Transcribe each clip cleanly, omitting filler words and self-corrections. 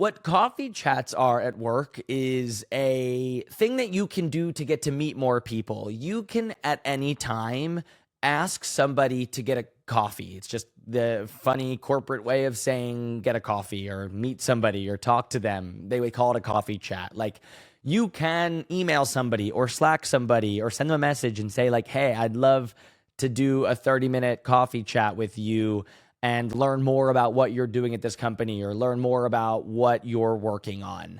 What coffee chats are at work is a thing that you can do to get to meet more people. You can at any time ask somebody to get a coffee. It's just the funny corporate way of saying get a coffee or meet somebody or talk to them. They would call it a coffee chat. Like you can email somebody or Slack somebody or send them a message and say like, hey, I'd love to do a 30-minute coffee chat with you and learn more about what you're doing at this company or learn more about what you're working on.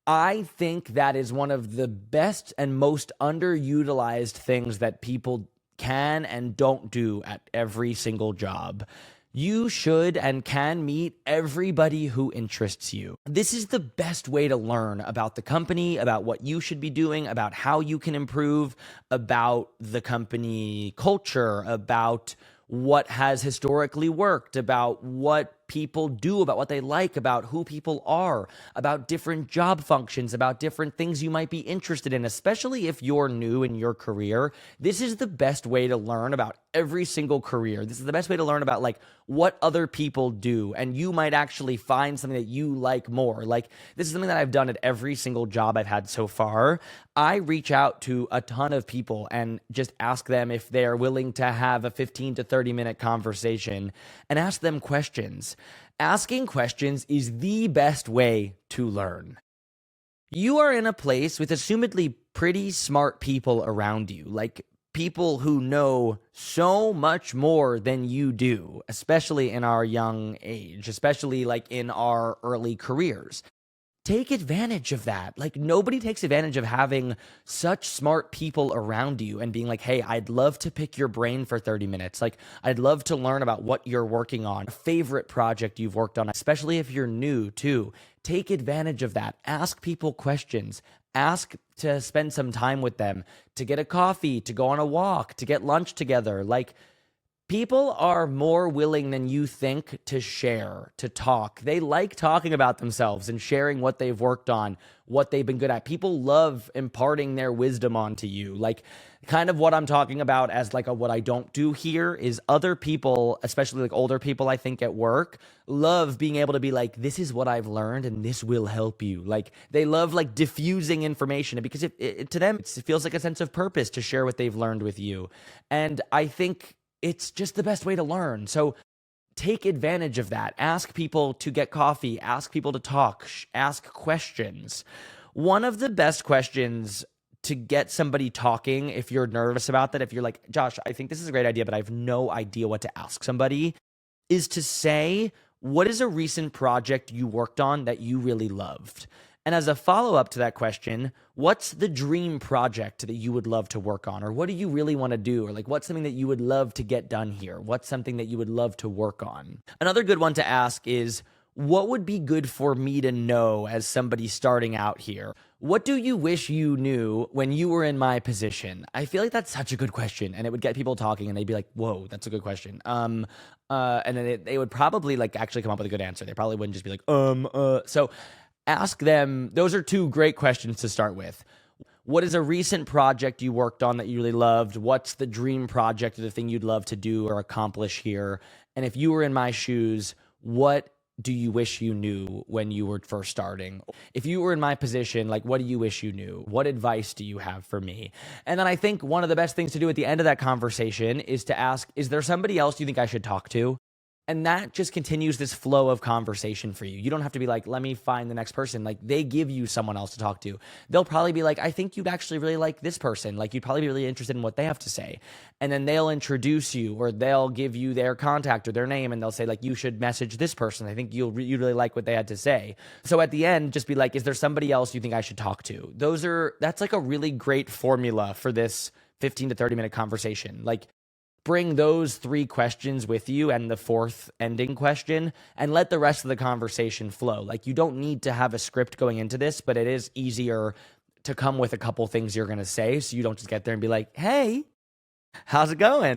I think that is one of the best and most underutilized things that people can and don't do at every single job. You should and can meet everybody who interests you. This is the best way to learn about the company, about what you should be doing, about how you can improve, about the company culture, about what has historically worked, about what people do, about what they like, about who people are, about different job functions, about different things you might be interested in, especially if you're new in your career. This is the best way to learn about every single career. This is the best way to learn about like what other people do, and you might actually find something that you like more. Like this is something that I've done at every single job I've had so far. I reach out to a ton of people and just ask them if they're willing to have a 15 to 30-minute conversation and ask them questions. Asking questions is the best way to learn. You are in a place with assumedly pretty smart people around you, like people who know so much more than you do, especially in our young age, especially like in our early careers. Take advantage of that. Like nobody takes advantage of having such smart people around you and being like, hey, I'd love to pick your brain for 30 minutes. Like I'd love to learn about what you're working on, a favorite project you've worked on, especially if you're new too. Take advantage of that. Ask people questions. Ask to spend some time with them, to get a coffee, to go on a walk, to get lunch together. Like people are more willing than you think to share, to talk. They like talking about themselves and sharing what they've worked on, what they've been good at. People love imparting their wisdom onto you. Like kind of what I'm talking about as like a what I don't do here is other people, especially like older people I think at work, love being able to be like, this is what I've learned and this will help you. Like they love like diffusing information because to them, it feels like a sense of purpose to share what they've learned with you. And I think it's just the best way to learn. So take advantage of that. Ask people to get coffee, ask people to talk, ask questions. One of the best questions to get somebody talking, if you're nervous about that, if you're like, Josh, I think this is a great idea, but I have no idea what to ask somebody, is to say, what is a recent project you worked on that you really loved? And as a follow-up to that question, what's the dream project that you would love to work on? Or what do you really want to do? Or like, what's something that you would love to get done here? What's something that you would love to work on? Another good one to ask is, what would be good for me to know as somebody starting out here? What do you wish you knew when you were in my position? I feel like that's such a good question, and it would get people talking, and they'd be like, whoa, that's a good question. And then they would probably like actually come up with a good answer. They probably wouldn't just be like, So ask them. Those are two great questions to start with. What is a recent project you worked on that you really loved? What's the dream project or the thing you'd love to do or accomplish here? And if you were in my shoes, what do you wish you knew when you were first starting? If you were in my position, like, what do you wish you knew? What advice do you have for me? And then I think one of the best things to do at the end of that conversation is to ask, is there somebody else you think I should talk to? And that just continues this flow of conversation for you. You don't have to be like, let me find the next person. Like they give you someone else to talk to. They'll probably be like, I think you'd actually really like this person. Like you'd probably be really interested in what they have to say. And then they'll introduce you or they'll give you their contact or their name and they'll say like, you should message this person. I think you'd really like what they had to say. So at the end, just be like, is there somebody else you think I should talk to? That's like a really great formula for this 15 to 30-minute conversation. Like, bring those three questions with you and the fourth ending question and let the rest of the conversation flow. Like you don't need to have a script going into this, but it is easier to come with a couple things you're going to say so you don't just get there and be like, hey, how's it going?